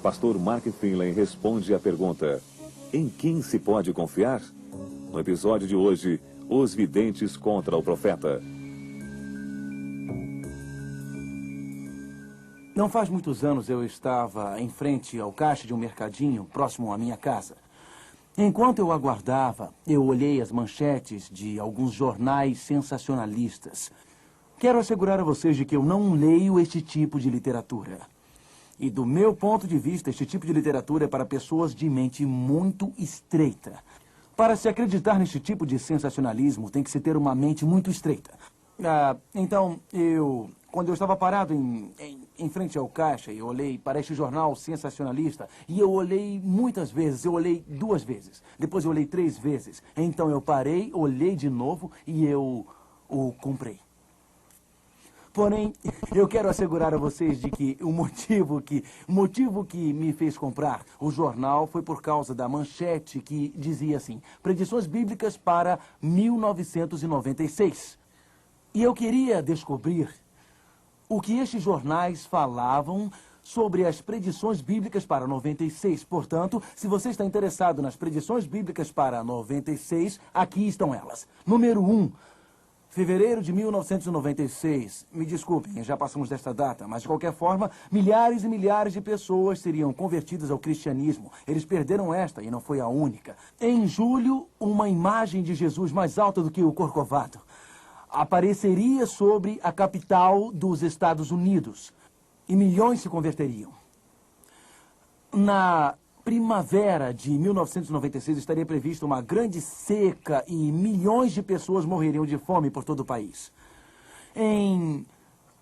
pastor Mark Finley responde à pergunta: em quem se pode confiar? No episódio de hoje, os videntes contra o profeta. Não faz muitos anos eu estava em frente ao caixa de um mercadinho próximo à minha casa. Enquanto eu aguardava, eu olhei as manchetes de alguns jornais sensacionalistas. Quero assegurar a vocês de que eu não leio este tipo de literatura. E do meu ponto de vista, este tipo de literatura é para pessoas de mente muito estreita. Para se acreditar neste tipo de sensacionalismo, tem que se ter uma mente muito estreita. Então, quando eu estava parado em frente ao caixa, eu olhei para este jornal sensacionalista, e eu olhei muitas vezes, eu olhei 2 vezes, depois eu olhei 3 vezes. Então eu parei, olhei de novo e eu o comprei. Porém, eu quero assegurar a vocês de que o motivo que me fez comprar o jornal foi por causa da manchete que dizia assim: predições bíblicas para 1996. E eu queria descobrir o que estes jornais falavam sobre as predições bíblicas para 96. Portanto, se você está interessado nas predições bíblicas para 96, aqui estão elas. Número 1. Fevereiro de 1996. Me desculpem, já passamos desta data, mas de qualquer forma, milhares e milhares de pessoas seriam convertidas ao cristianismo. Eles perderam esta e não foi a única. Em julho, uma imagem de Jesus mais alta do que o Corcovado apareceria sobre a capital dos Estados Unidos e milhões se converteriam. Na primavera de 1996 estaria prevista uma grande seca e milhões de pessoas morreriam de fome por todo o país. Em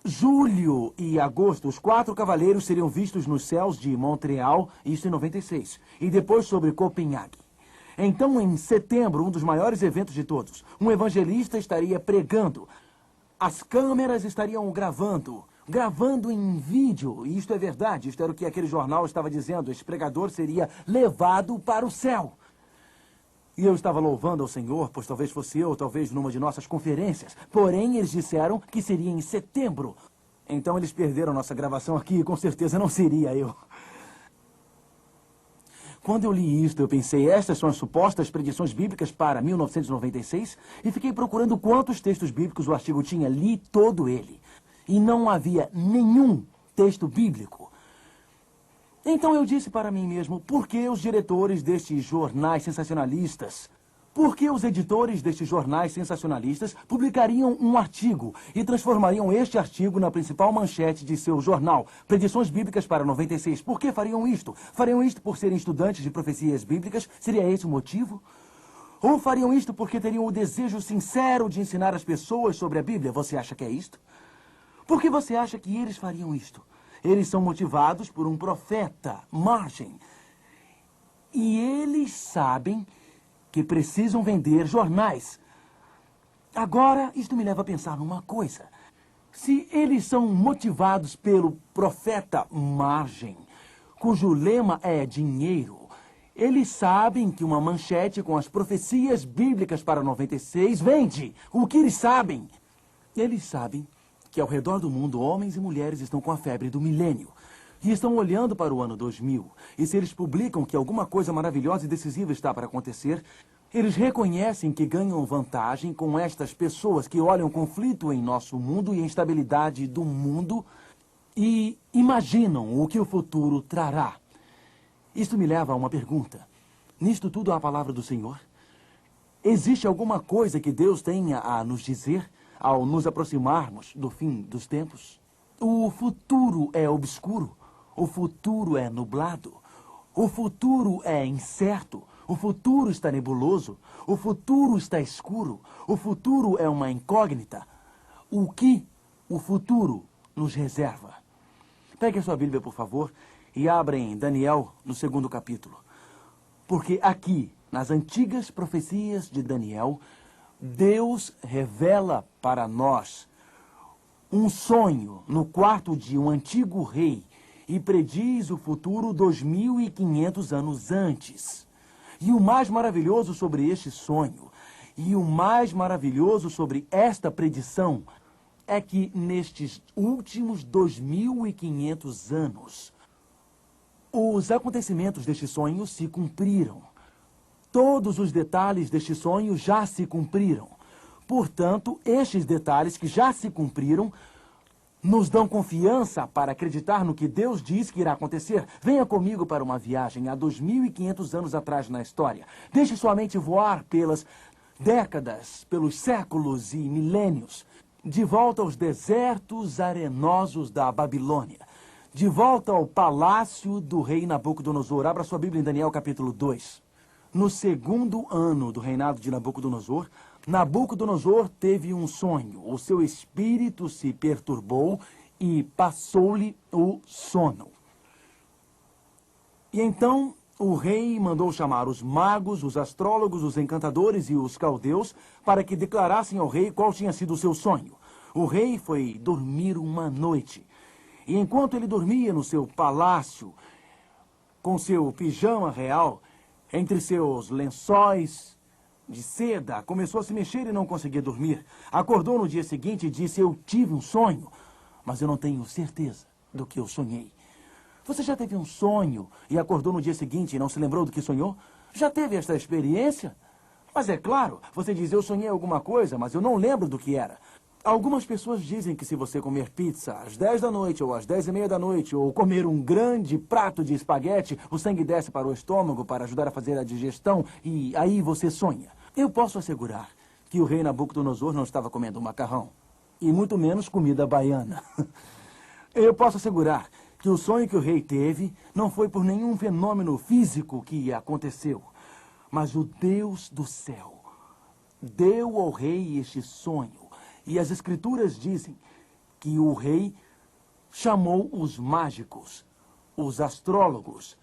julho e agosto, os 4 cavaleiros seriam vistos nos céus de Montreal, isso em 96, e depois sobre Copenhague. Então, em setembro, um dos maiores eventos de todos, um evangelista estaria pregando. As câmeras estariam gravando em vídeo. E isto é verdade, isto era o que aquele jornal estava dizendo. Esse pregador seria levado para o céu. E eu estava louvando ao Senhor, pois talvez fosse eu, talvez numa de nossas conferências. Porém, eles disseram que seria em setembro. Então, eles perderam nossa gravação aqui e com certeza não seria eu. Quando eu li isto, eu pensei, estas são as supostas predições bíblicas para 1996, e fiquei procurando quantos textos bíblicos o artigo tinha. Li todo ele. E não havia nenhum texto bíblico. Então eu disse para mim mesmo, por que os diretores destes jornais sensacionalistas, por que os editores destes jornais sensacionalistas publicariam um artigo e transformariam este artigo na principal manchete de seu jornal, Predições Bíblicas para 96? Por que fariam isto? Fariam isto por serem estudantes de profecias bíblicas? Seria esse o motivo? Ou fariam isto porque teriam o desejo sincero de ensinar as pessoas sobre a Bíblia? Você acha que é isto? Por que você acha que eles fariam isto? Eles são motivados por um profeta, Margem. E eles sabem que precisam vender jornais. Agora, isto me leva a pensar numa coisa. Se eles são motivados pelo profeta Margem, cujo lema é dinheiro, eles sabem que uma manchete com as profecias bíblicas para 96 vende. O que eles sabem? Eles sabem que ao redor do mundo, homens e mulheres estão com a febre do milênio. E estão olhando para o ano 2000. E se eles publicam que alguma coisa maravilhosa e decisiva está para acontecer, eles reconhecem que ganham vantagem com estas pessoas que olham conflito em nosso mundo e a instabilidade do mundo e imaginam o que o futuro trará. Isto me leva a uma pergunta. Nisto tudo há a palavra do Senhor? Existe alguma coisa que Deus tenha a nos dizer ao nos aproximarmos do fim dos tempos? O futuro é obscuro. O futuro é nublado. O futuro é incerto. O futuro está nebuloso. O futuro está escuro. O futuro é uma incógnita. O que o futuro nos reserva? Pegue a sua Bíblia, por favor, e abra em Daniel, no 2º capítulo. Porque aqui, nas antigas profecias de Daniel, Deus revela para nós um sonho no quarto de um antigo rei e prediz o futuro 2500 anos antes. E o mais maravilhoso sobre este sonho, e o mais maravilhoso sobre esta predição, é que nestes últimos 2500 anos, Os acontecimentos deste sonho se cumpriram. Todos os detalhes deste sonho já se cumpriram. Portanto, estes detalhes que já se cumpriram nos dão confiança para acreditar no que Deus diz que irá acontecer. Venha comigo para uma viagem há 2.500 anos atrás na história. Deixe sua mente voar pelas décadas, pelos séculos e milênios. De volta aos desertos arenosos da Babilônia. De volta ao palácio do rei Nabucodonosor. Abra sua Bíblia em Daniel capítulo 2. No segundo ano do reinado de Nabucodonosor, Nabucodonosor teve um sonho. O seu espírito se perturbou e passou-lhe o sono. E então o rei mandou chamar os magos, os astrólogos, os encantadores e os caldeus para que declarassem ao rei qual tinha sido o seu sonho. O rei foi dormir uma noite. E enquanto ele dormia no seu palácio, com seu pijama real, entre seus lençóis de seda, começou a se mexer e não conseguia dormir. Acordou no dia seguinte e disse: eu tive um sonho, mas eu não tenho certeza do que eu sonhei. Você já teve um sonho e acordou no dia seguinte e não se lembrou do que sonhou? Já teve esta experiência? Mas é claro, você diz: eu sonhei alguma coisa, mas eu não lembro do que era. Algumas pessoas dizem que se você comer pizza às 10 da noite ou às 10:30 da noite ou comer um grande prato de espaguete, o sangue desce para o estômago para ajudar a fazer a digestão e aí você sonha. Eu posso assegurar que o rei Nabucodonosor não estava comendo macarrão e muito menos comida baiana. Eu posso assegurar que o sonho que o rei teve não foi por nenhum fenômeno físico que aconteceu, mas o Deus do céu deu ao rei este sonho. E as escrituras dizem que o rei chamou os mágicos, os astrólogos,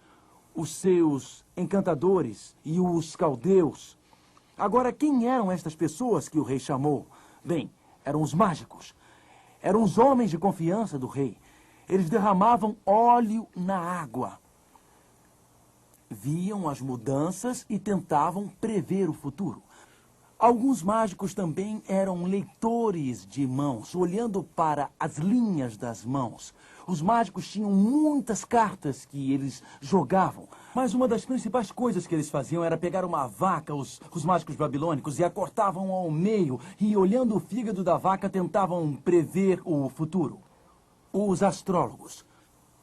os seus encantadores e os caldeus. Agora, quem eram estas pessoas que o rei chamou? Bem, eram os mágicos. Eram os homens de confiança do rei. Eles derramavam óleo na água. Viam as mudanças e tentavam prever o futuro. Alguns mágicos também eram leitores de mãos, olhando para as linhas das mãos. Os mágicos tinham muitas cartas que eles jogavam. Mas uma das principais coisas que eles faziam era pegar uma vaca, os mágicos babilônicos, e a cortavam ao meio. E olhando o fígado da vaca, tentavam prever o futuro. Os astrólogos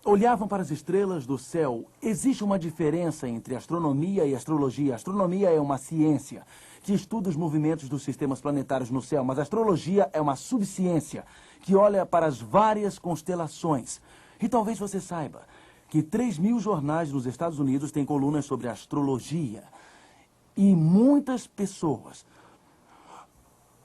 olhavam para as estrelas do céu. Existe uma diferença entre astronomia e astrologia. A astronomia é uma ciência que estuda os movimentos dos sistemas planetários no céu, mas a astrologia é uma subciência que olha para as várias constelações. E talvez você saiba que 3.000 jornais nos Estados Unidos têm colunas sobre astrologia. E muitas pessoas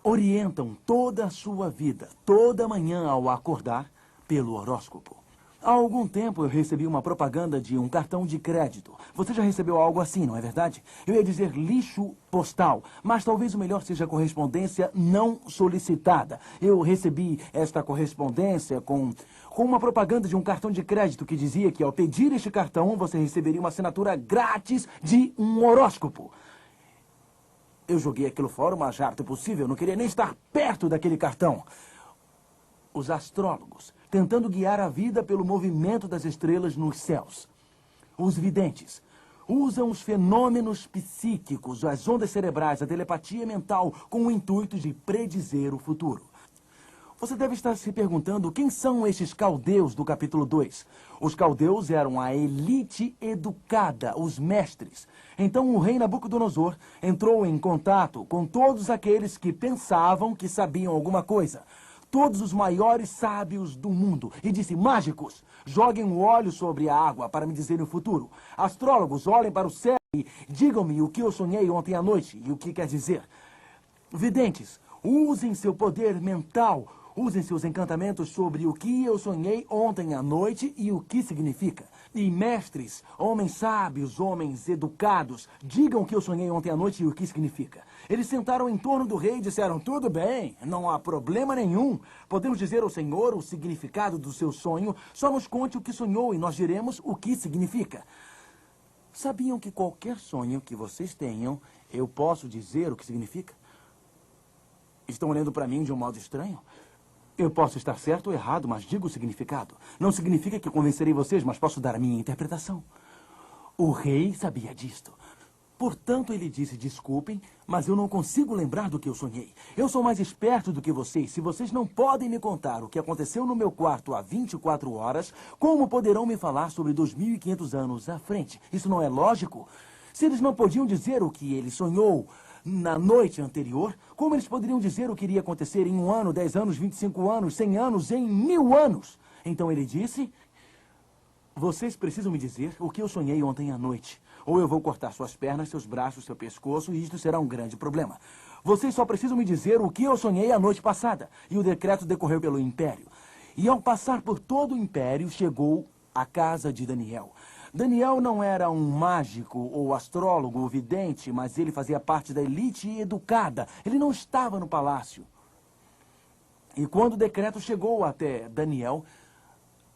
orientam toda a sua vida, toda manhã ao acordar, pelo horóscopo. Há algum tempo eu recebi uma propaganda de um cartão de crédito. Você já recebeu algo assim, não é verdade? Eu ia dizer lixo postal, mas talvez o melhor seja correspondência não solicitada. Eu recebi esta correspondência com uma propaganda de um cartão de crédito que dizia que ao pedir este cartão você receberia uma assinatura grátis de um horóscopo. Eu joguei aquilo fora o mais rápido possível, não queria nem estar perto daquele cartão. Os astrólogos, tentando guiar a vida pelo movimento das estrelas nos céus. Os videntes usam os fenômenos psíquicos, as ondas cerebrais, a telepatia mental, com o intuito de predizer o futuro. Você deve estar se perguntando quem são estes caldeus do capítulo 2. Os caldeus eram a elite educada, os mestres. Então o rei Nabucodonosor entrou em contato com todos aqueles que pensavam que sabiam alguma coisa. Todos os maiores sábios do mundo. E disse: mágicos, joguem o óleo sobre a água para me dizerem o futuro. Astrólogos, olhem para o céu e digam-me o que eu sonhei ontem à noite e o que quer dizer. Videntes, usem seu poder mental, usem seus encantamentos sobre o que eu sonhei ontem à noite e o que significa. E mestres, homens sábios, homens educados, digam o que eu sonhei ontem à noite e o que significa. Eles sentaram em torno do rei e disseram: tudo bem, não há problema nenhum. Podemos dizer ao Senhor o significado do seu sonho, só nos conte o que sonhou e nós diremos o que significa. Sabiam que qualquer sonho que vocês tenham, eu posso dizer o que significa? Estão olhando para mim de um modo estranho? Eu posso estar certo ou errado, mas digo o significado. Não significa que convencerei vocês, mas posso dar a minha interpretação. O rei sabia disto. Portanto, ele disse, desculpem, mas eu não consigo lembrar do que eu sonhei. Eu sou mais esperto do que vocês. Se vocês não podem me contar o que aconteceu no meu quarto há 24 horas, como poderão me falar sobre 2.500 anos à frente? Isso não é lógico? Se eles não podiam dizer o que ele sonhou na noite anterior, como eles poderiam dizer o que iria acontecer em 1 ano, 10 anos, 25 anos, 100 anos, em 1000 anos? Então ele disse, vocês precisam me dizer o que eu sonhei ontem à noite. Ou eu vou cortar suas pernas, seus braços, seu pescoço, e isto será um grande problema. Vocês só precisam me dizer o que eu sonhei a noite passada. E o decreto decorreu pelo império. E ao passar por todo o império, chegou à casa de Daniel. Daniel não era um mágico ou astrólogo ou vidente, mas ele fazia parte da elite educada. Ele não estava no palácio. E quando o decreto chegou até Daniel,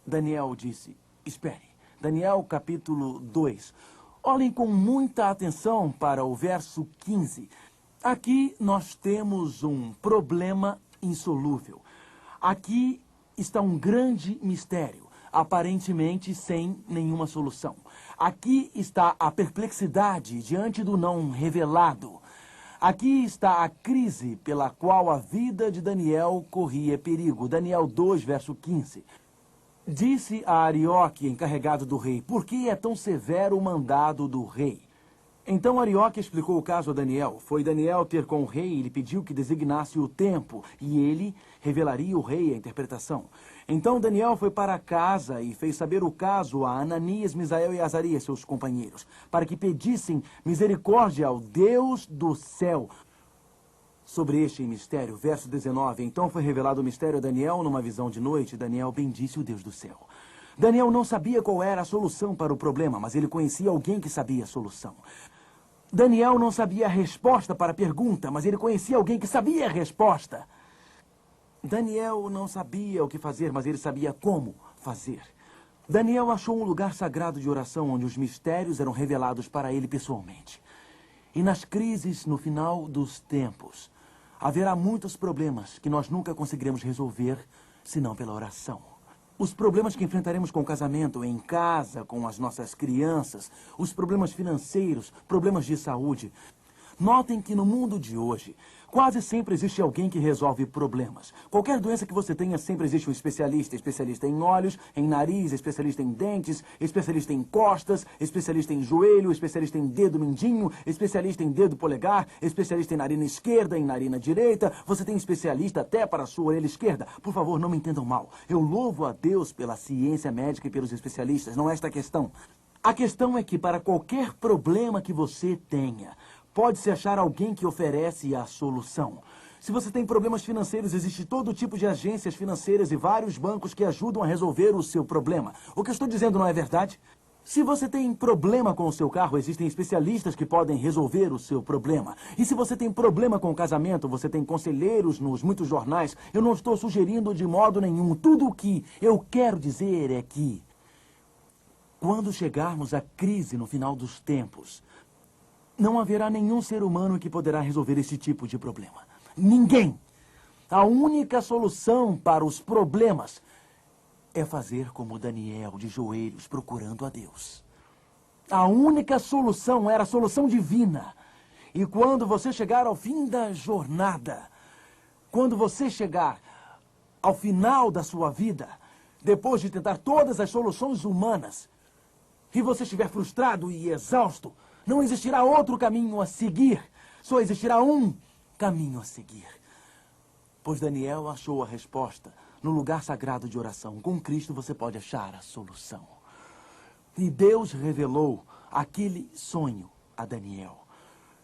Daniel disse, espere. Daniel capítulo 2. Olhem com muita atenção para o verso 15. Aqui nós temos um problema insolúvel. Aqui está um grande mistério, aparentemente sem nenhuma solução. Aqui está a perplexidade diante do não revelado. Aqui está a crise pela qual a vida de Daniel corria perigo. Daniel 2, verso 15. Disse a Arioque, encarregado do rei, por que é tão severo o mandado do rei? Então Arioque explicou o caso a Daniel. Foi Daniel ter com o rei e lhe pediu que designasse o tempo, e ele revelaria ao rei a interpretação. Então Daniel foi para casa e fez saber o caso a Ananias, Misael e Azarias, seus companheiros, para que pedissem misericórdia ao Deus do céu sobre este mistério. Verso 19. Então foi revelado o mistério a Daniel numa visão de noite. Daniel bendisse o Deus do céu. Daniel não sabia qual era a solução para o problema, mas ele conhecia alguém que sabia a solução. Daniel não sabia a resposta para a pergunta, mas ele conhecia alguém que sabia a resposta. Daniel não sabia o que fazer, mas ele sabia como fazer. Daniel achou um lugar sagrado de oração onde os mistérios eram revelados para ele pessoalmente. E nas crises, no final dos tempos, haverá muitos problemas que nós nunca conseguiremos resolver, senão pela oração. Os problemas que enfrentaremos com o casamento, em casa, com as nossas crianças, os problemas financeiros, problemas de saúde. Notem que no mundo de hoje, quase sempre existe alguém que resolve problemas. Qualquer doença que você tenha, sempre existe um especialista. Especialista em olhos, em nariz, especialista em dentes, especialista em costas, especialista em joelho, especialista em dedo mindinho, especialista em dedo polegar, especialista em narina esquerda, em narina direita. Você tem especialista até para a sua orelha esquerda. Por favor, não me entendam mal. Eu louvo a Deus pela ciência médica e pelos especialistas. Não é esta a questão. A questão é que para qualquer problema que você tenha, pode-se achar alguém que oferece a solução. Se você tem problemas financeiros, existe todo tipo de agências financeiras e vários bancos que ajudam a resolver o seu problema. O que eu estou dizendo não é verdade? Se você tem problema com o seu carro, existem especialistas que podem resolver o seu problema. E se você tem problema com o casamento, você tem conselheiros nos muitos jornais. Eu não estou sugerindo de modo nenhum. Tudo o que eu quero dizer é que, quando chegarmos à crise no final dos tempos, não haverá nenhum ser humano que poderá resolver esse tipo de problema. Ninguém. A única solução para os problemas é fazer como Daniel, de joelhos, procurando a Deus. A única solução era a solução divina. E quando você chegar ao fim da jornada, quando você chegar ao final da sua vida, depois de tentar todas as soluções humanas, e você estiver frustrado e exausto, não existirá outro caminho a seguir. Só existirá um caminho a seguir. Pois Daniel achou a resposta no lugar sagrado de oração. Com Cristo você pode achar a solução. E Deus revelou aquele sonho a Daniel.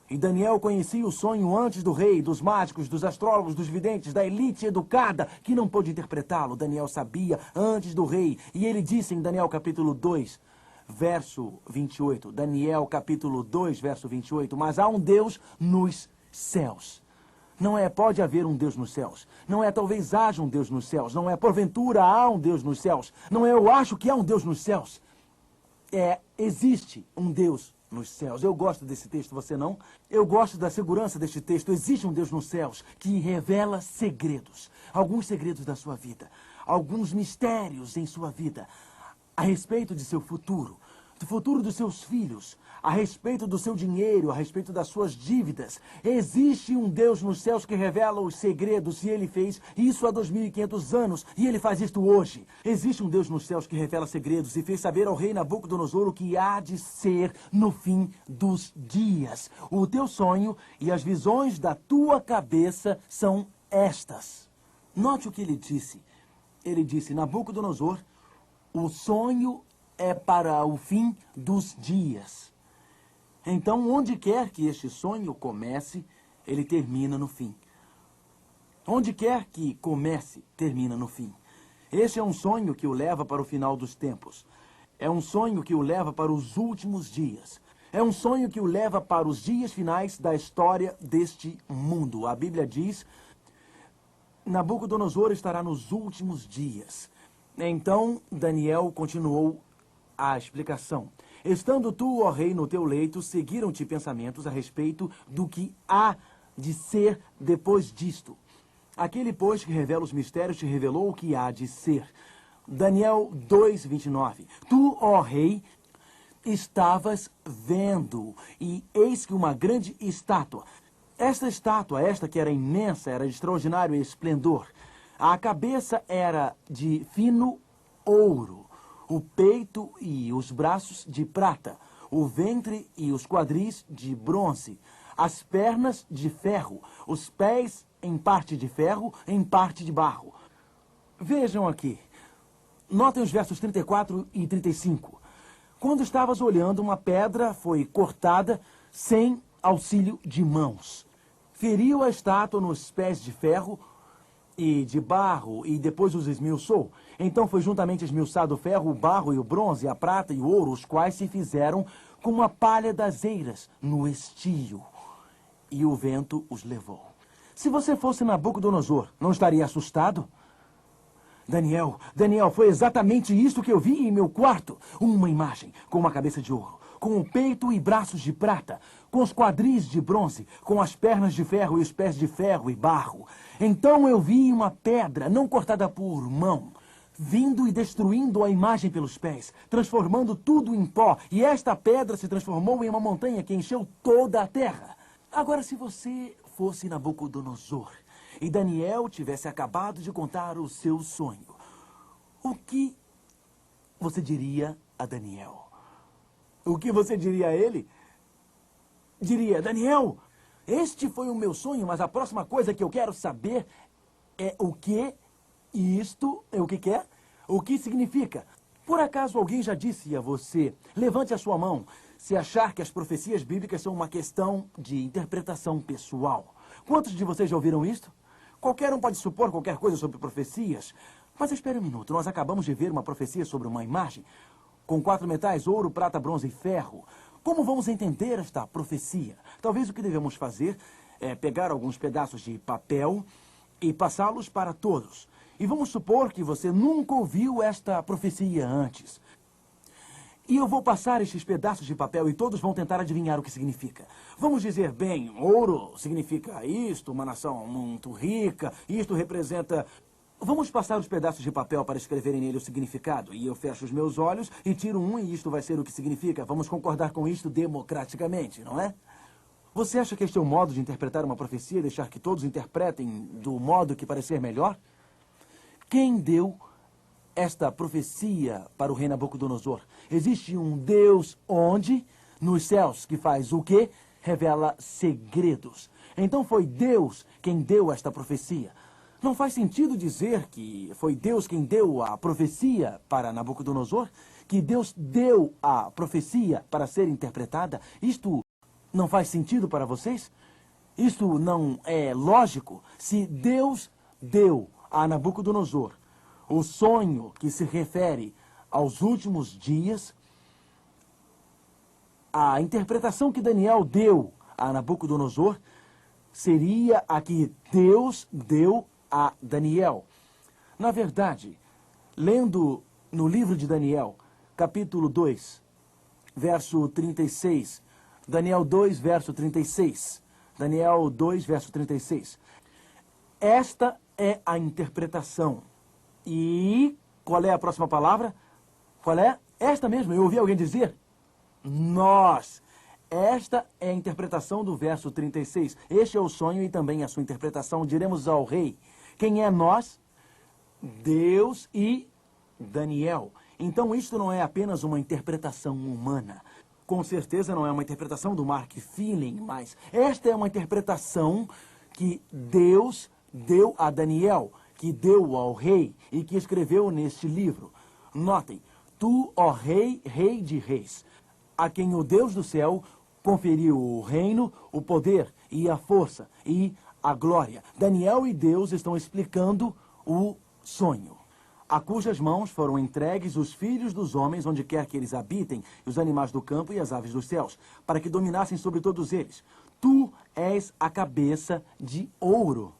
E Daniel conhecia o sonho antes do rei, dos mágicos, dos astrólogos, dos videntes, da elite educada, que não pôde interpretá-lo. Daniel sabia antes do rei. E ele disse em Daniel capítulo 2, verso 28. Daniel capítulo 2, verso 28. Mas há um Deus nos céus. Não é pode haver um Deus nos céus. Não é talvez haja um Deus nos céus. Não é porventura há um Deus nos céus. Não é eu acho que há um Deus nos céus. Existe um Deus nos céus. Eu gosto desse texto, você não? Eu gosto da segurança deste texto. Existe um Deus nos céus que revela segredos. Alguns segredos da sua vida. Alguns mistérios em sua vida. A respeito de seu futuro, do futuro dos seus filhos, a respeito do seu dinheiro, a respeito das suas dívidas. Existe um Deus nos céus que revela os segredos e ele fez isso há 2.500 anos e ele faz isto hoje. Existe um Deus nos céus que revela segredos e fez saber ao rei Nabucodonosor o que há de ser no fim dos dias. O teu sonho e as visões da tua cabeça são estas. Note o que ele disse. Ele disse, Nabucodonosor, o sonho é para o fim dos dias. Então, onde quer que este sonho comece, ele termina no fim. Onde quer que comece, termina no fim. Este é um sonho que o leva para o final dos tempos. É um sonho que o leva para os últimos dias. É um sonho que o leva para os dias finais da história deste mundo. A Bíblia diz, Nabucodonosor estará nos últimos dias. Então, Daniel continuou a explicação. Estando tu, ó rei, no teu leito, seguiram-te pensamentos a respeito do que há de ser depois disto. Aquele, pois, que revela os mistérios, te revelou o que há de ser. Daniel 2:29. Tu, ó rei, estavas vendo, e eis que uma grande estátua. Esta estátua, esta que era imensa, era de extraordinário esplendor. A cabeça era de fino ouro, o peito e os braços de prata, o ventre e os quadris de bronze, as pernas de ferro, os pés em parte de ferro, em parte de barro. Vejam aqui. Notem os versos 34 e 35. Quando estavas olhando, uma pedra foi cortada sem auxílio de mãos. Feriu a estátua nos pés de ferro e de barro, e depois os esmiuçou. Então foi juntamente esmiuçado o ferro, o barro e o bronze, a prata e o ouro, os quais se fizeram como a palha das eiras no estio. E o vento os levou. Se você fosse Nabucodonosor, não estaria assustado? Daniel, foi exatamente isso que eu vi em meu quarto. Uma imagem com uma cabeça de ouro, com o peito e braços de prata, com os quadris de bronze, com as pernas de ferro e os pés de ferro e barro. Então eu vi uma pedra, não cortada por mão, vindo e destruindo a imagem pelos pés, transformando tudo em pó. E esta pedra se transformou em uma montanha que encheu toda a terra. Agora, se você fosse Nabucodonosor e Daniel tivesse acabado de contar o seu sonho, o que você diria a Daniel? O que você diria a ele? Diria, Daniel, este foi o meu sonho, mas a próxima coisa que eu quero saber é o que isto é o que quer? O que significa? Por acaso alguém já disse a você, levante a sua mão, se achar que as profecias bíblicas são uma questão de interpretação pessoal. Quantos de vocês já ouviram isto? Qualquer um pode supor qualquer coisa sobre profecias. Mas espere um minuto, nós acabamos de ver uma profecia sobre uma imagem com 4 metais, ouro, prata, bronze e ferro. Como vamos entender esta profecia? Talvez o que devemos fazer é pegar alguns pedaços de papel e passá-los para todos. E vamos supor que você nunca ouviu esta profecia antes. E eu vou passar estes pedaços de papel e todos vão tentar adivinhar o que significa. Vamos dizer, bem, ouro significa isto, uma nação muito rica, isto representa... Vamos passar os pedaços de papel para escreverem nele o significado. E eu fecho os meus olhos e tiro um e isto vai ser o que significa. Vamos concordar com isto democraticamente, não é? Você acha que este é o modo de interpretar uma profecia e deixar que todos interpretem do modo que parecer melhor? Quem deu esta profecia para o rei Nabucodonosor? Existe um Deus onde, nos céus, que faz o quê? Revela segredos. Então foi Deus quem deu esta profecia. Não faz sentido dizer que foi Deus quem deu a profecia para Nabucodonosor? Que Deus deu a profecia para ser interpretada? Isto não faz sentido para vocês? Isto não é lógico? Se Deus deu a Nabucodonosor o sonho que se refere aos últimos dias, a interpretação que Daniel deu a Nabucodonosor seria a que Deus deu a Daniel. Na verdade, lendo no livro de Daniel, capítulo 2, verso 36, Daniel 2, verso 36, Daniel 2, verso 36, esta é a interpretação. E qual é a próxima palavra? Qual é? Esta mesmo, eu ouvi alguém dizer. nós. Esta é a interpretação do verso 36. Este é o sonho e também a sua interpretação. Diremos ao rei: quem é nós? Deus e Daniel. Então isto não é apenas uma interpretação humana. Com certeza não é uma interpretação do Mark Feeling, mas esta é uma interpretação que Deus deu a Daniel, que deu ao rei e que escreveu neste livro. Notem: tu, ó rei, rei de reis, a quem o Deus do céu conferiu o reino, o poder e a força e a glória. Daniel e Deus estão explicando o sonho, a cujas mãos foram entregues os filhos dos homens, onde quer que eles habitem, os animais do campo e as aves dos céus, para que dominassem sobre todos eles. Tu és a cabeça de ouro.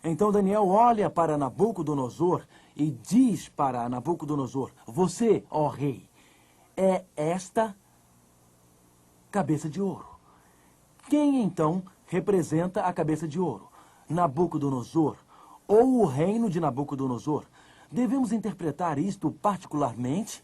Então Daniel olha para Nabucodonosor e diz para Nabucodonosor: você, ó rei, é esta cabeça de ouro. Quem então representa a cabeça de ouro? Nabucodonosor ou o reino de Nabucodonosor? Devemos interpretar isto particularmente?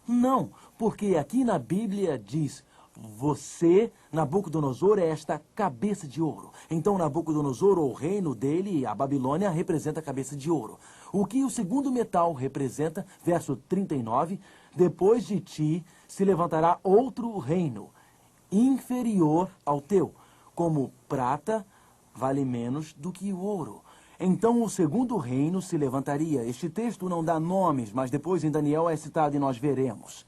Não, porque aqui na Bíblia diz: você, Nabucodonosor, é esta cabeça de ouro. Então Nabucodonosor, ou o reino dele, a Babilônia, representa a cabeça de ouro. O que o segundo metal representa, verso 39, depois de ti se levantará outro reino, inferior ao teu, como prata vale menos do que o ouro. Então o segundo reino se levantaria. Este texto não dá nomes, mas depois em Daniel é citado e nós veremos.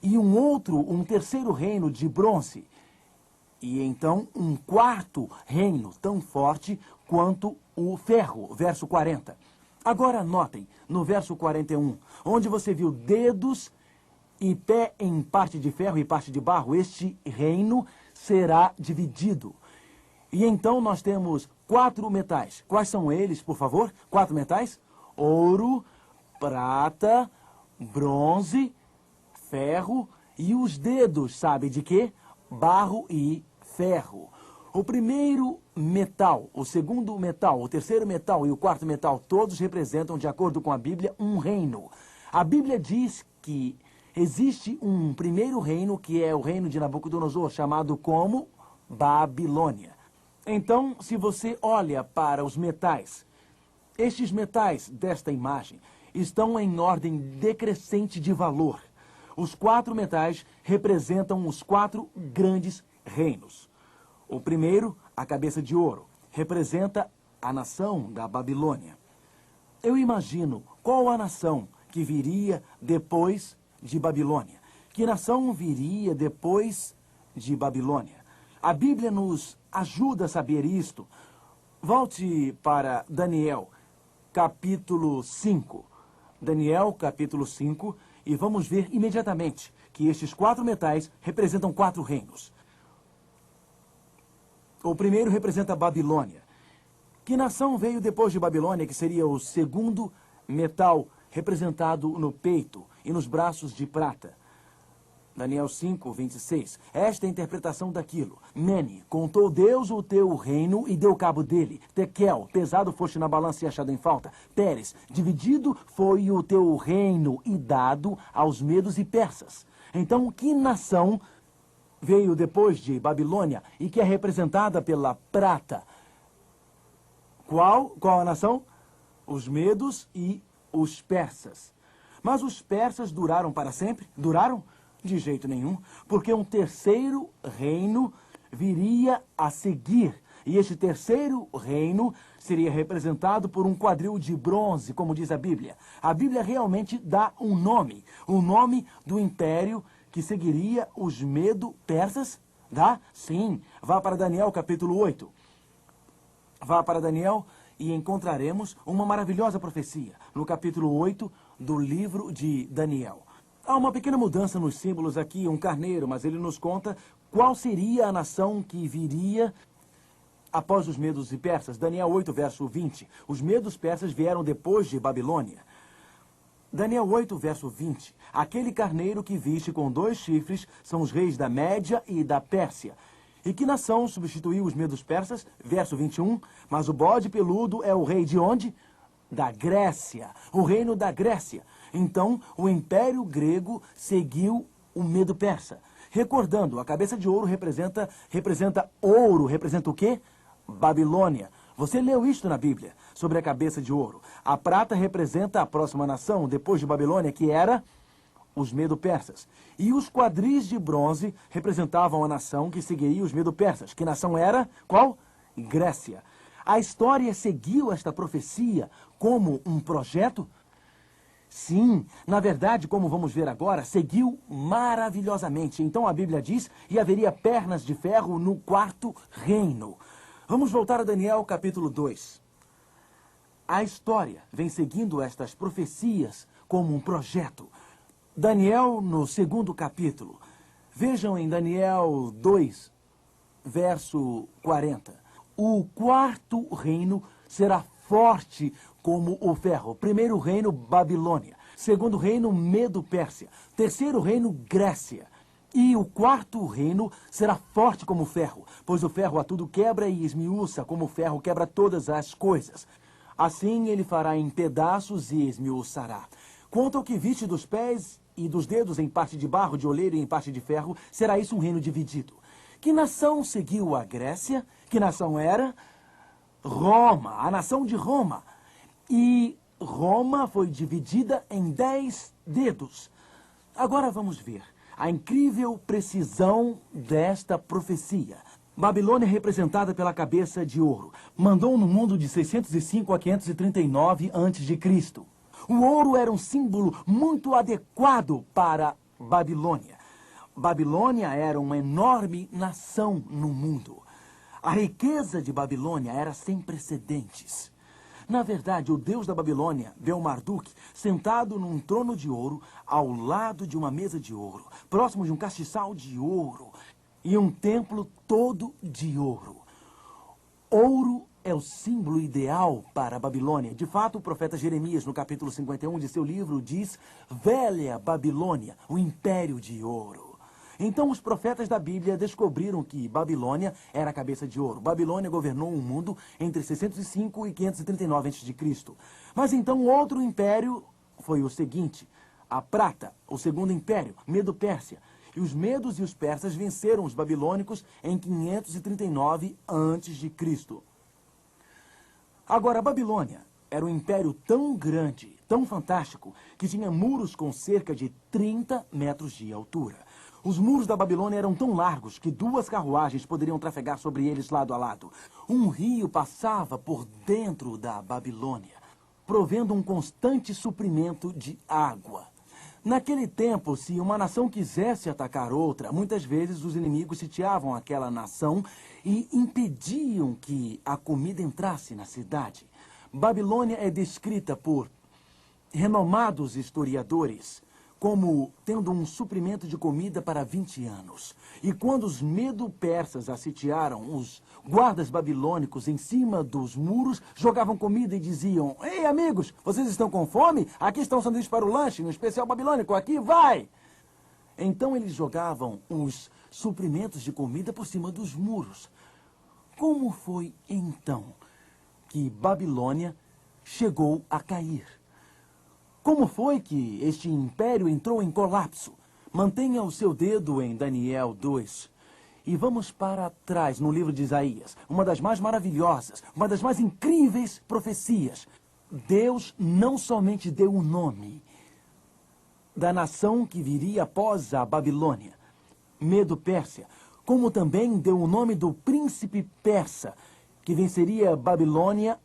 E um terceiro reino de bronze. E então um quarto reino tão forte quanto o ferro, verso 40. Agora notem, no verso 41, onde você viu dedos e pé em parte de ferro e parte de barro, este reino será dividido. E então nós temos 4 metais. Quais são eles, por favor? 4 metais: ouro, prata, bronze, ferro e os dedos, sabe de quê? Barro e ferro. O primeiro metal, o segundo metal, o terceiro metal e o quarto metal, todos representam, de acordo com a Bíblia, um reino. A Bíblia diz que existe um primeiro reino, que é o reino de Nabucodonosor, chamado como Babilônia. Então, se você olha para os metais, estes metais desta imagem estão em ordem decrescente de valor. Os 4 metais representam os 4 grandes reinos. O primeiro, a cabeça de ouro, representa a nação da Babilônia. Eu imagino qual a nação que viria depois de Babilônia. Que nação viria depois de Babilônia? A Bíblia nos ajuda a saber isto. Volte para Daniel, capítulo 5. Daniel, capítulo 5, e vamos ver imediatamente que estes 4 metais representam 4 reinos. O primeiro representa a Babilônia. Que nação veio depois de Babilônia, que seria o segundo metal representado no peito e nos braços de prata? Daniel 5, 26. Esta é a interpretação daquilo. Mene, contou Deus o teu reino e deu cabo dele. Tekel, pesado foste na balança e achado em falta. Pérez, dividido foi o teu reino e dado aos medos e persas. Então, que nação veio depois de Babilônia e que é representada pela prata? Qual a nação? Os medos e os persas. Mas os persas duraram para sempre? Duraram? De jeito nenhum, porque um terceiro reino viria a seguir. E este terceiro reino seria representado por um quadril de bronze, como diz a Bíblia. A Bíblia realmente dá um nome, o nome do império que seguiria os Medo-Persas. Dá? Sim. Vá para Daniel, capítulo 8. Vá para Daniel e encontraremos uma maravilhosa profecia no capítulo 8 do livro de Daniel. Há uma pequena mudança nos símbolos aqui, um carneiro, mas ele nos conta qual seria a nação que viria após os medos e persas. Daniel 8, verso 20. Os medos persas vieram depois de Babilônia. Daniel 8, verso 20. Aquele carneiro que viste com 2 chifres são os reis da Média e da Pérsia. E que nação substituiu os medos persas? Verso 21. Mas o bode peludo é o rei de onde? Da Grécia. O reino da Grécia. Então, o Império Grego seguiu o medo persa. Recordando, a cabeça de ouro representa ouro, representa o quê? Babilônia. Você leu isto na Bíblia, sobre a cabeça de ouro. A prata representa a próxima nação, depois de Babilônia, que era os medo-persas. E os quadris de bronze representavam a nação que seguiria os medo-persas. Que nação era? Qual? Grécia. A história seguiu esta profecia como um projeto? Sim, na verdade, como vamos ver agora, seguiu maravilhosamente. Então a Bíblia diz, e haveria pernas de ferro no quarto reino. Vamos voltar a Daniel capítulo 2. A história vem seguindo estas profecias como um projeto. Daniel, no segundo capítulo. Vejam em Daniel 2, verso 40. O quarto reino será forte como o ferro. Primeiro reino, Babilônia. Segundo reino, Medo-Pérsia. Terceiro reino, Grécia. E o quarto reino será forte como o ferro, pois o ferro a tudo quebra e esmiuça, como o ferro quebra todas as coisas. Assim ele fará em pedaços e esmiuçará. Quanto ao que viste dos pés e dos dedos em parte de barro, de oleiro e em parte de ferro, será isso um reino dividido. Que nação seguiu a Grécia? Que nação era? Roma, a nação de Roma. E Roma foi dividida em 10 dedos. Agora vamos ver a incrível precisão desta profecia. Babilônia é representada pela cabeça de ouro. Mandou no mundo de 605 a 539 a.C. O ouro era um símbolo muito adequado para Babilônia. Babilônia era uma enorme nação no mundo. A riqueza de Babilônia era sem precedentes. Na verdade, o deus da Babilônia, Bel-Marduk, sentado num trono de ouro, ao lado de uma mesa de ouro, próximo de um castiçal de ouro, e um templo todo de ouro. Ouro é o símbolo ideal para a Babilônia. De fato, o profeta Jeremias, no capítulo 51 de seu livro, diz: Velha Babilônia, o império de ouro. Então os profetas da Bíblia descobriram que Babilônia era a cabeça de ouro. Babilônia governou o mundo entre 605 e 539 a.C. Mas então outro império foi o seguinte: a prata, o segundo império, Medo-Pérsia. E os medos e os persas venceram os babilônicos em 539 a.C. Agora, a Babilônia era um império tão grande, tão fantástico, que tinha muros com cerca de 30 metros de altura. Os muros da Babilônia eram tão largos que 2 carruagens poderiam trafegar sobre eles lado a lado. Um rio passava por dentro da Babilônia, provendo um constante suprimento de água. Naquele tempo, se uma nação quisesse atacar outra, muitas vezes os inimigos sitiavam aquela nação e impediam que a comida entrasse na cidade. Babilônia é descrita por renomados historiadores como tendo um suprimento de comida para 20 anos. E quando os medo-persas a sitiaram, os guardas babilônicos em cima dos muros jogavam comida e diziam: Ei, amigos, vocês estão com fome? Aqui estão sanduíches para o lanche, um especial babilônico, aqui, vai! Então eles jogavam os suprimentos de comida por cima dos muros. Como foi então que Babilônia chegou a cair? Como foi que este império entrou em colapso? Mantenha o seu dedo em Daniel 2. E vamos para trás no livro de Isaías, uma das mais maravilhosas, uma das mais incríveis profecias. Deus não somente deu o nome da nação que viria após a Babilônia, Medo-Pérsia, como também deu o nome do príncipe persa, que venceria Babilônia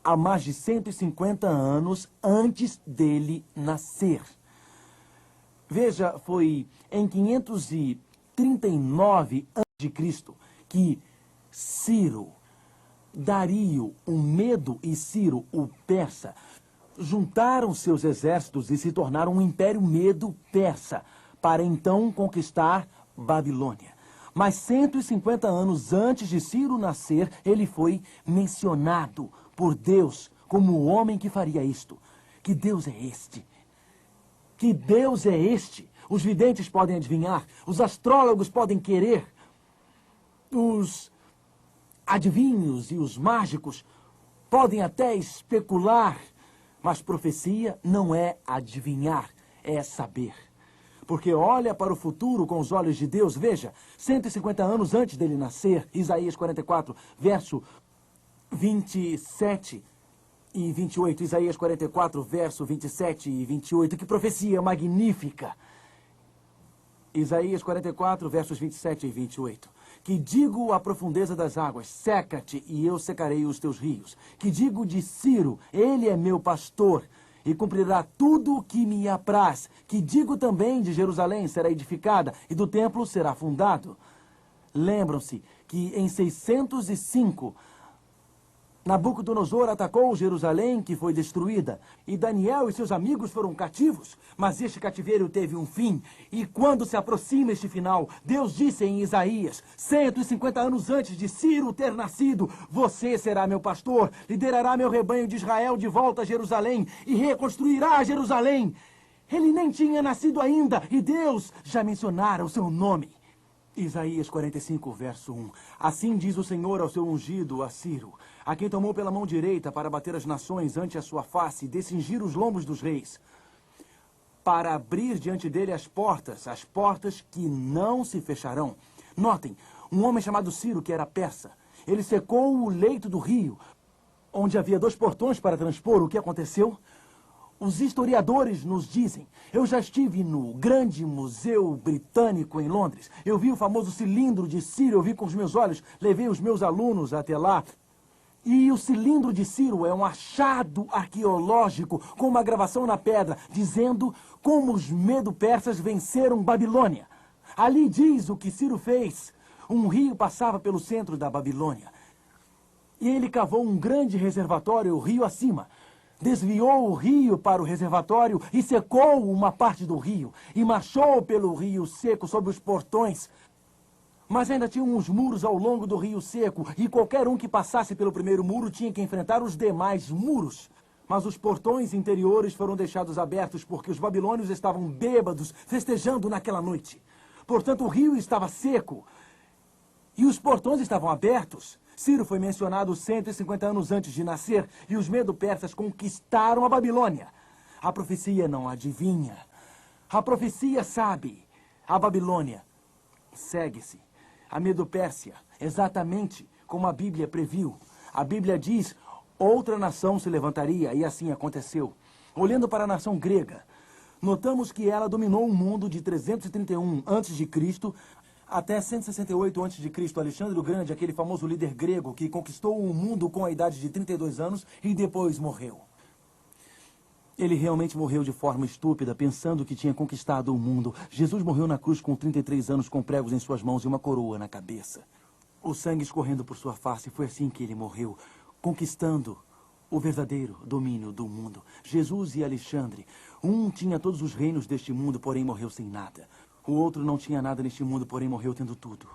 há mais de 150 anos antes dele nascer. Veja, foi em 539 a.C. que Ciro, Dario, o Medo e Ciro, o persa, juntaram seus exércitos e se tornaram um império Medo-Persa, para então conquistar Babilônia. Mas 150 anos antes de Ciro nascer, ele foi mencionado por Deus como o homem que faria isto. Que Deus é este? Que Deus é este? Os videntes podem adivinhar, os astrólogos podem querer, os adivinhos e os mágicos podem até especular, mas profecia não é adivinhar, é saber. porque olha para o futuro com os olhos de Deus. Veja, 150 anos antes dele nascer, Isaías 44, verso 27 e 28. Isaías 44, verso 27 e 28. Que profecia magnífica! Isaías 44, versos 27 e 28. Que digo à profundeza das águas, seca-te e eu secarei os teus rios. Que digo de Ciro, ele é meu pastor e cumprirá tudo o que me apraz. Que digo também de Jerusalém, será edificada e do templo será fundado. Lembram-se que em 605... Nabucodonosor atacou Jerusalém, que foi destruída, e Daniel e seus amigos foram cativos. Mas este cativeiro teve um fim, e quando se aproxima este final, Deus disse em Isaías, 150 anos antes de Ciro ter nascido, você será meu pastor, liderará meu rebanho de Israel de volta a Jerusalém, e reconstruirá Jerusalém. Ele nem tinha nascido ainda, e Deus já mencionara o seu nome. Isaías 45, verso 1. Assim diz o Senhor ao seu ungido, a Ciro, a quem tomou pela mão direita para bater as nações ante a sua face e descingir os lombos dos reis, para abrir diante dele as portas que não se fecharão. Notem, um homem chamado Ciro, que era persa, ele secou o leito do rio, onde havia 2 portões para transpor. O que aconteceu? Os historiadores nos dizem, eu já estive no grande museu britânico em Londres, eu vi o famoso cilindro de Ciro, eu vi com os meus olhos, levei os meus alunos até lá. E o cilindro de Ciro é um achado arqueológico com uma gravação na pedra, dizendo como os medo-persas venceram Babilônia. Ali diz o que Ciro fez. Um rio passava pelo centro da Babilônia. E ele cavou um grande reservatório, o rio acima. Desviou o rio para o reservatório e secou uma parte do rio. E marchou pelo rio seco sob os portões. Mas ainda tinha uns muros ao longo do rio seco. E qualquer um que passasse pelo primeiro muro tinha que enfrentar os demais muros. Mas os portões interiores foram deixados abertos porque os babilônios estavam bêbados, festejando naquela noite. Portanto, o rio estava seco. E os portões estavam abertos. Ciro foi mencionado 150 anos antes de nascer, e os medo-persas conquistaram a Babilônia. A profecia não adivinha. A profecia sabe. A Babilônia segue-se. A Medo-Pérsia, exatamente como a Bíblia previu. A Bíblia diz, outra nação se levantaria, e assim aconteceu. Olhando para a nação grega, notamos que ela dominou o mundo de 331 a.C., até 168 a.C., Alexandre o Grande, aquele famoso líder grego que conquistou o mundo com a idade de 32 anos e depois morreu. Ele realmente morreu de forma estúpida, pensando que tinha conquistado o mundo. Jesus morreu na cruz com 33 anos, com pregos em suas mãos e uma coroa na cabeça. O sangue escorrendo por sua face, foi assim que ele morreu, conquistando o verdadeiro domínio do mundo. Jesus e Alexandre, um tinha todos os reinos deste mundo, porém morreu sem nada. O outro não tinha nada neste mundo, porém morreu tendo tudo.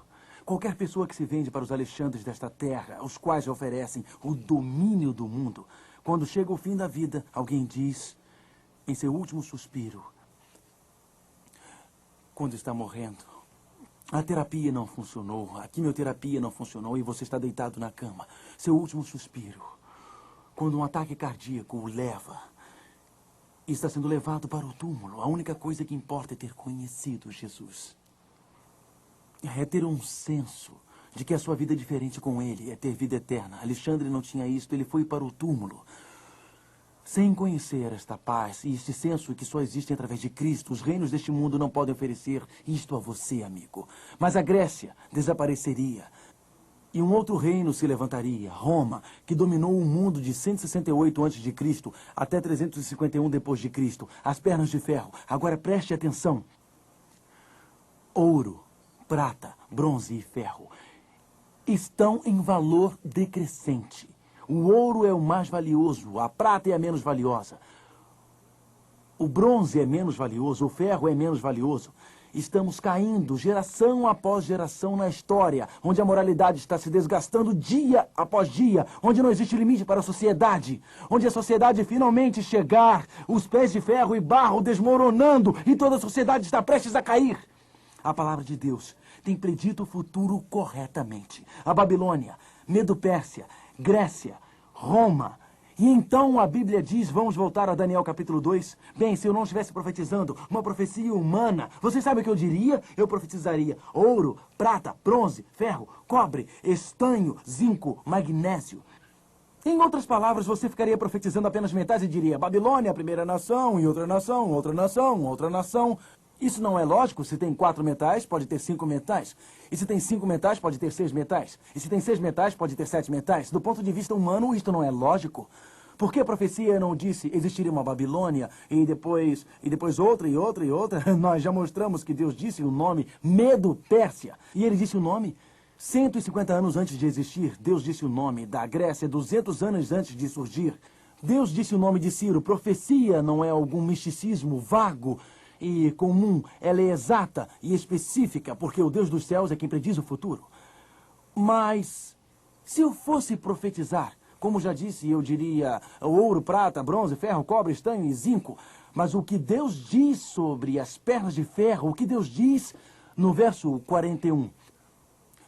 Qualquer pessoa que se vende para os Alexandres desta terra, os quais oferecem o domínio do mundo, quando chega o fim da vida, alguém diz, em seu último suspiro, quando está morrendo, a terapia não funcionou, a quimioterapia não funcionou e você está deitado na cama. Seu último suspiro, quando um ataque cardíaco o leva, e está sendo levado para o túmulo. A única coisa que importa é ter conhecido Jesus. É ter um senso de que a sua vida é diferente com ele, é ter vida eterna. Alexandre não tinha isto, ele foi para o túmulo. Sem conhecer esta paz e este senso que só existe através de Cristo, os reinos deste mundo não podem oferecer isto a você, amigo. Mas a Grécia desapareceria. E um outro reino se levantaria, Roma, que dominou o mundo de 168 a.C. até 351 d.C., as pernas de ferro. Agora preste atenção. Ouro, prata, bronze e ferro estão em valor decrescente. O ouro é o mais valioso, a prata é a menos valiosa. O bronze é menos valioso, o ferro é menos valioso. Estamos caindo geração após geração na história, onde a moralidade está se desgastando dia após dia, onde não existe limite para a sociedade, onde a sociedade finalmente chegar, os pés de ferro e barro desmoronando e toda a sociedade está prestes a cair. A palavra de Deus tem predito o futuro corretamente. A Babilônia, Medo-Pérsia, Grécia, Roma E então a Bíblia diz, vamos voltar a Daniel capítulo 2. Bem, se eu não estivesse profetizando uma profecia humana, você sabe o que eu diria? Eu profetizaria ouro, prata, bronze, ferro, cobre, estanho, zinco, magnésio. Em outras palavras, você ficaria profetizando apenas metade e diria Babilônia, a primeira nação, e outra nação, outra nação, outra nação. Isso não é lógico. Se tem 4 metais, pode ter 5 metais. E se tem 5 metais, pode ter 6 metais. E se tem 6 metais, pode ter 7 metais. Do ponto de vista humano, isto não é lógico. Por que a profecia não disse existiria uma Babilônia e depois outra e outra e outra? Nós já mostramos que Deus disse o nome Medo-Pérsia. E ele disse o nome 150 anos antes de existir. Deus disse o nome da Grécia 200 anos antes de surgir. Deus disse o nome de Ciro. Profecia não é algum misticismo vago e comum. Ela é exata e específica, porque o Deus dos céus é quem prediz o futuro. Mas, se eu fosse profetizar, como já disse, eu diria ouro, prata, bronze, ferro, cobre, estanho e zinco. Mas o que Deus diz sobre as pernas de ferro, o que Deus diz no verso 41.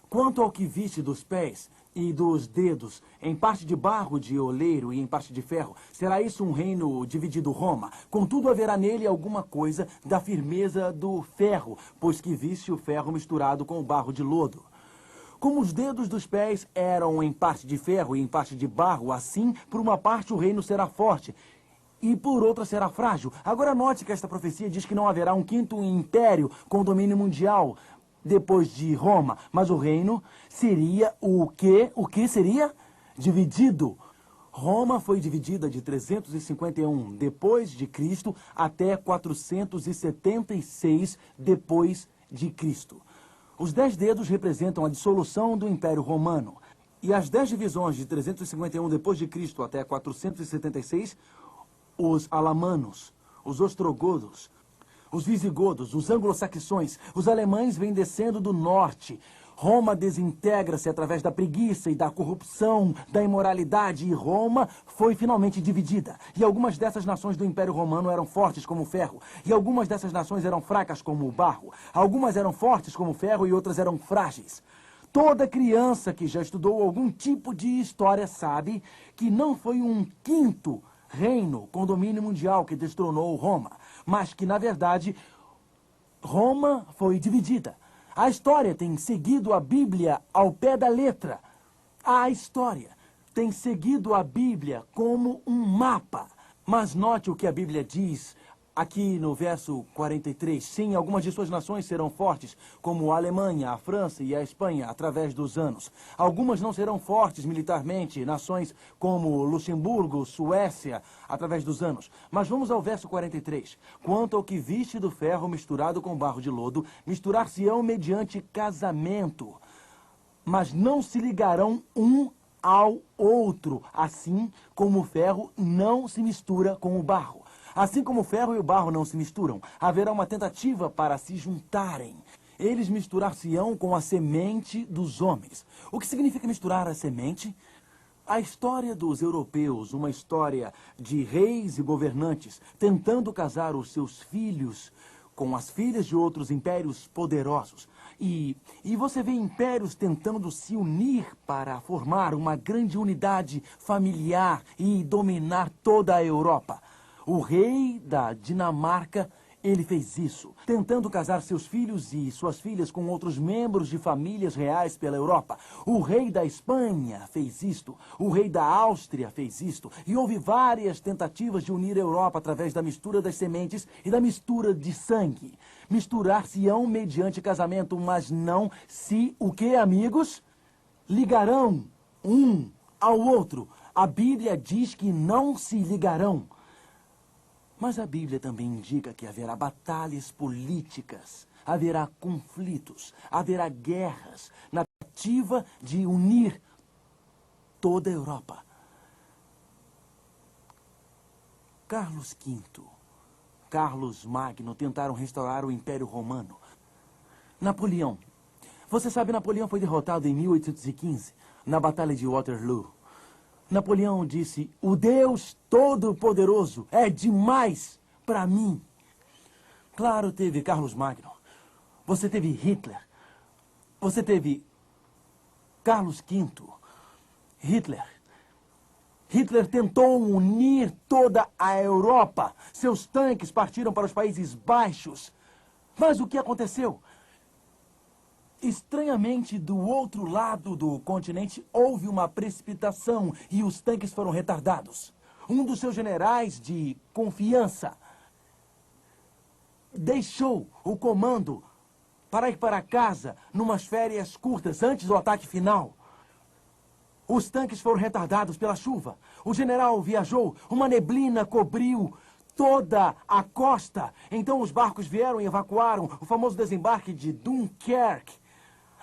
Quanto ao que viste dos pés e dos dedos, em parte de barro de oleiro e em parte de ferro, será isso um reino dividido Roma. Contudo, haverá nele alguma coisa da firmeza do ferro, pois que viste o ferro misturado com o barro de lodo. Como os dedos dos pés eram em parte de ferro e em parte de barro, assim, por uma parte o reino será forte e por outra será frágil. Agora note que esta profecia diz que não haverá um quinto império com domínio mundial depois de Roma, mas o reino seria o quê? O que seria? Dividido. Roma foi dividida de 351 depois de Cristo até 476 depois de Cristo. Os 10 dedos representam a dissolução do Império Romano. E as 10 divisões de 351 depois de Cristo até 476, os alamanos, os ostrogodos, os visigodos, os anglo-saxões, os alemães vêm descendo do norte. Roma desintegra-se através da preguiça e da corrupção, da imoralidade, e Roma foi finalmente dividida. E algumas dessas nações do Império Romano eram fortes como o ferro, e algumas dessas nações eram fracas como o barro. Algumas eram fortes como o ferro e outras eram frágeis. Toda criança que já estudou algum tipo de história sabe que não foi um quinto reino com domínio mundial que destronou Roma, mas que, na verdade, Roma foi dividida. A história tem seguido a Bíblia ao pé da letra. A história tem seguido a Bíblia como um mapa. Mas note o que a Bíblia diz aqui no verso 43. Sim, algumas de suas nações serão fortes, como a Alemanha, a França e a Espanha, através dos anos. Algumas não serão fortes militarmente, nações como Luxemburgo, Suécia, através dos anos. Mas vamos ao verso 43. Quanto ao que viste do ferro misturado com barro de lodo, misturar-se-ão mediante casamento, mas não se ligarão um ao outro, assim como o ferro não se mistura com o barro. Assim como o ferro e o barro não se misturam, haverá uma tentativa para se juntarem. Eles misturar-se-ão com a semente dos homens. O que significa misturar a semente? A história dos europeus, uma história de reis e governantes tentando casar os seus filhos com as filhas de outros impérios poderosos. E você vê impérios tentando se unir para formar uma grande unidade familiar e dominar toda a Europa. O rei da Dinamarca, ele fez isso, tentando casar seus filhos e suas filhas com outros membros de famílias reais pela Europa. O rei da Espanha fez isto, o rei da Áustria fez isto, e houve várias tentativas de unir a Europa através da mistura das sementes e da mistura de sangue. Misturar-se-ão mediante casamento, mas não se, o que, amigos? Ligarão um ao outro. A Bíblia diz que não se ligarão. Mas a Bíblia também indica que haverá batalhas políticas, haverá conflitos, haverá guerras na tentativa de unir toda a Europa. Carlos V, Carlos Magno tentaram restaurar o Império Romano. Napoleão. Você sabe, Napoleão foi derrotado em 1815, na Batalha de Waterloo. Napoleão disse, o Deus Todo-Poderoso é demais para mim. Claro, teve Carlos Magno. Você teve Hitler. Você teve Carlos V. Hitler. Hitler tentou unir toda a Europa. Seus tanques partiram para os Países Baixos. Mas o que aconteceu? Estranhamente, do outro lado do continente, houve uma precipitação e os tanques foram retardados. Um dos seus generais de confiança deixou o comando para ir para casa numas férias curtas antes do ataque final. Os tanques foram retardados pela chuva. O general viajou, uma neblina cobriu toda a costa. Então os barcos vieram e evacuaram o famoso desembarque de Dunkerque.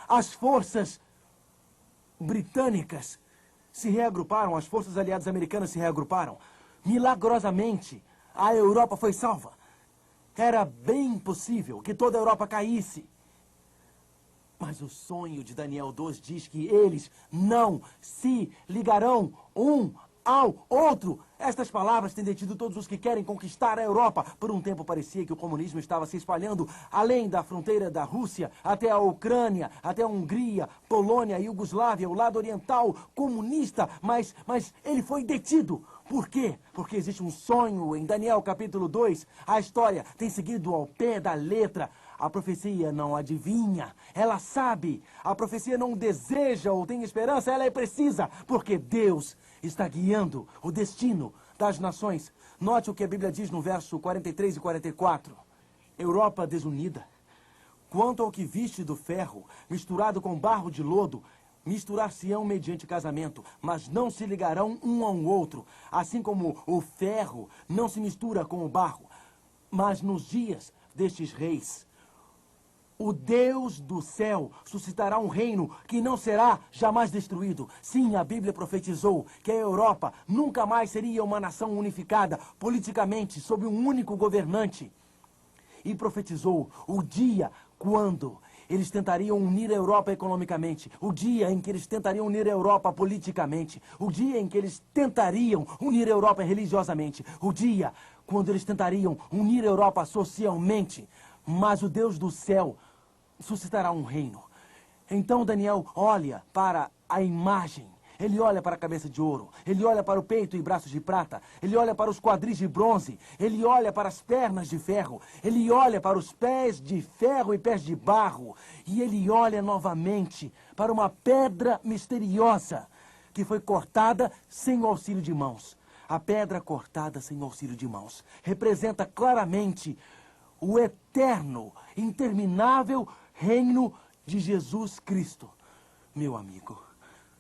As forças britânicas se reagruparam, as forças aliadas americanas se reagruparam. Milagrosamente, a Europa foi salva. Era bem possível que toda a Europa caísse. Mas o sonho de Daniel 2 diz que eles não se ligarão um ao outro. Estas palavras têm detido todos os que querem conquistar a Europa. Por um tempo parecia que o comunismo estava se espalhando além da fronteira da Rússia, até a Ucrânia, até a Hungria, Polônia, Iugoslávia, o lado oriental comunista. Mas ele foi detido. Por quê? Porque existe um sonho em Daniel capítulo 2. A história tem seguido ao pé da letra. A profecia não adivinha, ela sabe. A profecia não deseja ou tem esperança, ela é precisa, porque Deus está guiando o destino das nações. Note o que a Bíblia diz no verso 43 e 44. Europa desunida. Quanto ao que viste do ferro, misturado com barro de lodo, misturar-se-ão mediante casamento, mas não se ligarão um ao outro, assim como o ferro não se mistura com o barro. Mas nos dias destes reis, o Deus do céu suscitará um reino que não será jamais destruído. Sim, a Bíblia profetizou que a Europa nunca mais seria uma nação unificada politicamente sob um único governante. E profetizou o dia quando eles tentariam unir a Europa economicamente, o dia em que eles tentariam unir a Europa politicamente, o dia em que eles tentariam unir a Europa religiosamente, o dia quando eles tentariam unir a Europa socialmente. Mas o Deus do céu suscitará um reino. Então Daniel olha para a imagem. Ele olha para a cabeça de ouro. Ele olha para o peito e braços de prata. Ele olha para os quadris de bronze. Ele olha para as pernas de ferro. Ele olha para os pés de ferro e pés de barro. E ele olha novamente para uma pedra misteriosa que foi cortada sem o auxílio de mãos. A pedra cortada sem o auxílio de mãos representa claramente o eterno, interminável reino de Jesus Cristo. Meu amigo,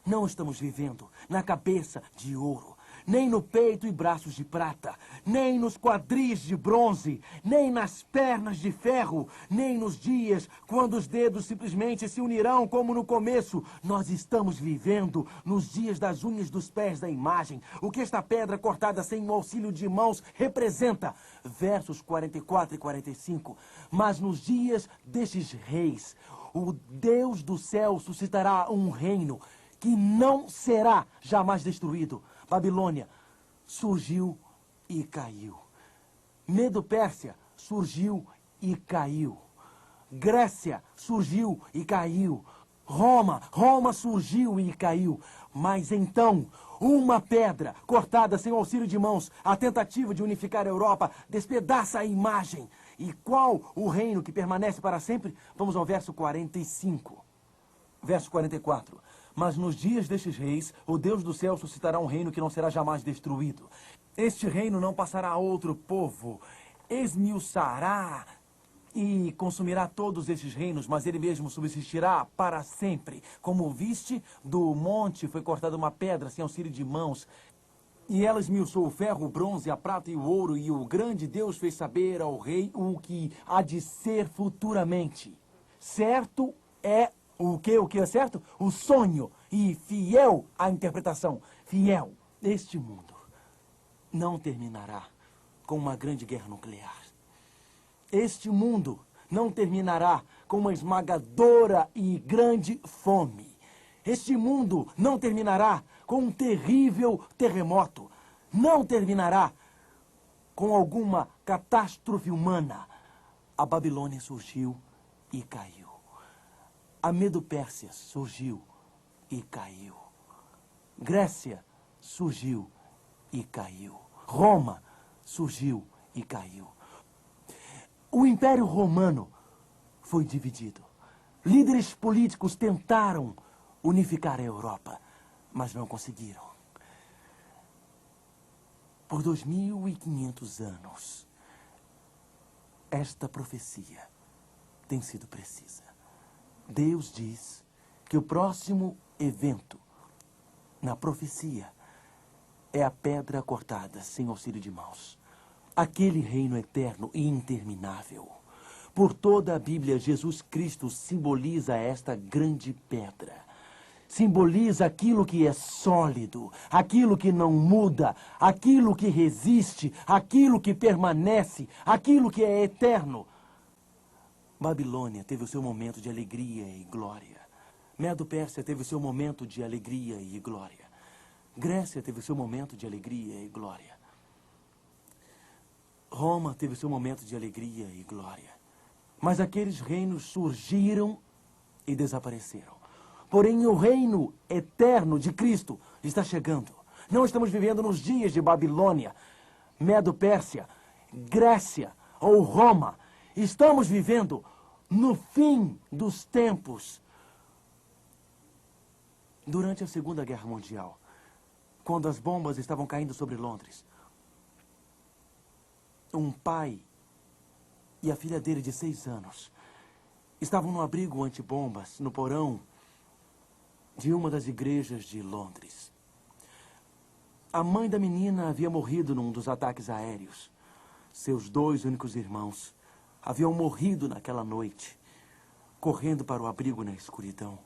não estamos vivendo na cabeça de ouro, nem no peito e braços de prata, nem nos quadris de bronze, nem nas pernas de ferro, nem nos dias quando os dedos simplesmente se unirão como no começo. Nós estamos vivendo nos dias das unhas dos pés da imagem. O que esta pedra cortada sem o auxílio de mãos representa? Versos 44 e 45. Mas nos dias destes reis, o Deus do céu suscitará um reino que não será jamais destruído. Babilônia surgiu e caiu. Medo-Pérsia surgiu e caiu. Grécia surgiu e caiu. Roma surgiu e caiu. Mas então, uma pedra cortada sem auxílio de mãos, a tentativa de unificar a Europa, despedaça a imagem. E qual o reino que permanece para sempre? Vamos ao verso 45. Verso 44. Mas nos dias destes reis, o Deus do céu suscitará um reino que não será jamais destruído. Este reino não passará a outro povo, esmiuçará e consumirá todos estes reinos, mas ele mesmo subsistirá para sempre. Como viste, do monte foi cortada uma pedra sem auxílio de mãos, e ela esmiuçou o ferro, o bronze, a prata e o ouro, e o grande Deus fez saber ao rei o que há de ser futuramente. Certo é o que é certo? O sonho. E fiel à interpretação. Fiel. Este mundo não terminará com uma grande guerra nuclear. Este mundo não terminará com uma esmagadora e grande fome. Este mundo não terminará com um terrível terremoto. Não terminará com alguma catástrofe humana. A Babilônia surgiu e caiu. A Medo-Pérsia surgiu e caiu. Grécia surgiu e caiu. Roma surgiu e caiu. O Império Romano foi dividido. Líderes políticos tentaram unificar a Europa, mas não conseguiram. Por 2.500 anos, esta profecia tem sido precisa. Deus diz que o próximo evento na profecia é a pedra cortada sem auxílio de mãos. Aquele reino eterno e interminável. Por toda a Bíblia, Jesus Cristo simboliza esta grande pedra. Simboliza aquilo que é sólido, aquilo que não muda, aquilo que resiste, aquilo que permanece, aquilo que é eterno. Babilônia teve o seu momento de alegria e glória. Medo-Pérsia teve o seu momento de alegria e glória. Grécia teve o seu momento de alegria e glória. Roma teve o seu momento de alegria e glória. Mas aqueles reinos surgiram e desapareceram. Porém, o reino eterno de Cristo está chegando. Não estamos vivendo nos dias de Babilônia, Medo-Pérsia, Grécia ou Roma. Estamos vivendo no fim dos tempos. Durante a Segunda Guerra Mundial, quando as bombas estavam caindo sobre Londres, um pai e a filha dele de 6 anos estavam no abrigo antibombas, no porão de uma das igrejas de Londres. A mãe da menina havia morrido num dos ataques aéreos. Seus 2 únicos irmãos haviam morrido naquela noite, correndo para o abrigo na escuridão.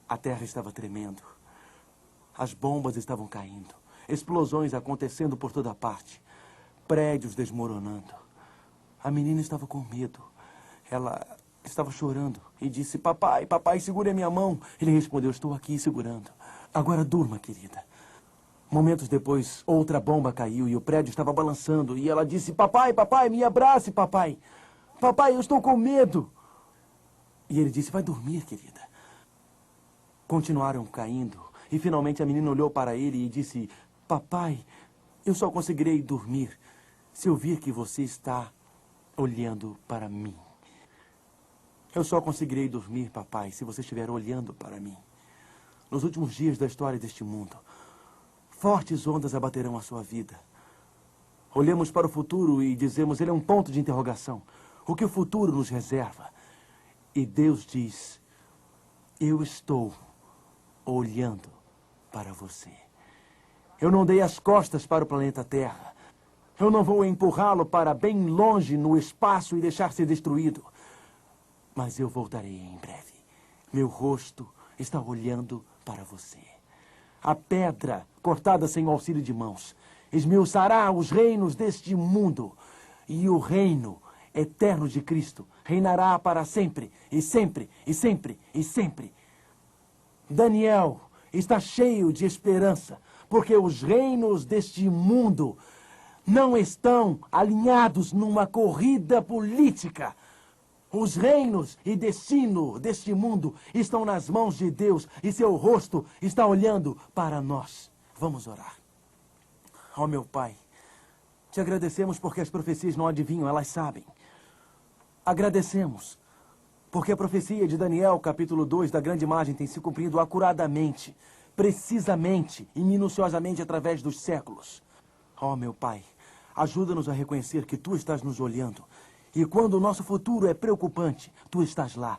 A terra estava tremendo. As bombas estavam caindo. Explosões acontecendo por toda parte. Prédios desmoronando. A menina estava com medo. Ela estava chorando e disse: papai, papai, segure a minha mão. Ele respondeu: estou aqui segurando. Agora durma, querida. Momentos depois, outra bomba caiu e o prédio estava balançando. E ela disse: papai, papai, me abrace, papai. Papai, eu estou com medo. E ele disse: vai dormir, querida. Continuaram caindo. E finalmente a menina olhou para ele e disse: papai, eu só conseguirei dormir se eu vir que você está olhando para mim. Eu só conseguirei dormir, papai, se você estiver olhando para mim. Nos últimos dias da história deste mundo, fortes ondas abaterão a sua vida. Olhamos para o futuro e dizemos: ele é um ponto de interrogação. O que o futuro nos reserva? E Deus diz: eu estou olhando para você. Eu não dei as costas para o planeta Terra. Eu não vou empurrá-lo para bem longe no espaço e deixar ser destruído. Mas eu voltarei em breve. Meu rosto está olhando para você. A pedra cortada sem auxílio de mãos esmiuçará os reinos deste mundo. E o reino eterno de Cristo reinará para sempre, e sempre, e sempre, e sempre. Daniel está cheio de esperança, porque os reinos deste mundo não estão alinhados numa corrida política. Os reinos e destino deste mundo estão nas mãos de Deus e seu rosto está olhando para nós. Vamos orar. Ó meu Pai, te agradecemos porque as profecias não adivinham, elas sabem. Agradecemos porque a profecia de Daniel, capítulo 2, da grande imagem, tem se cumprido acuradamente, precisamente e minuciosamente através dos séculos. Ó meu Pai, ajuda-nos a reconhecer que Tu estás nos olhando. E quando o nosso futuro é preocupante, Tu estás lá.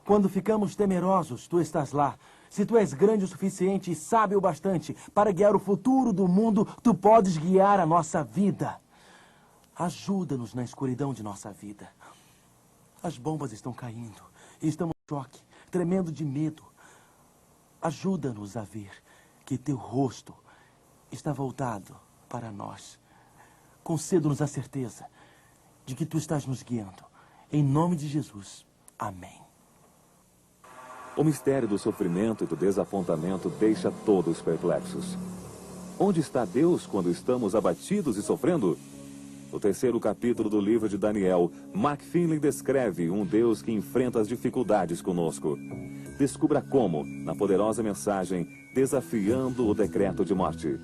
Quando ficamos temerosos, Tu estás lá. Se Tu és grande o suficiente e sábio o bastante para guiar o futuro do mundo, Tu podes guiar a nossa vida. Ajuda-nos na escuridão de nossa vida. As bombas estão caindo e estamos em choque, tremendo de medo. Ajuda-nos a ver que Teu rosto está voltado para nós. Conceda-nos a certeza de que Tu estás nos guiando. Em nome de Jesus. Amém. O mistério do sofrimento e do desapontamento deixa todos perplexos. Onde está Deus quando estamos abatidos e sofrendo? No terceiro capítulo do livro de Daniel, Mark Finley descreve um Deus que enfrenta as dificuldades conosco. Descubra como, na poderosa mensagem Desafiando o Decreto de Morte.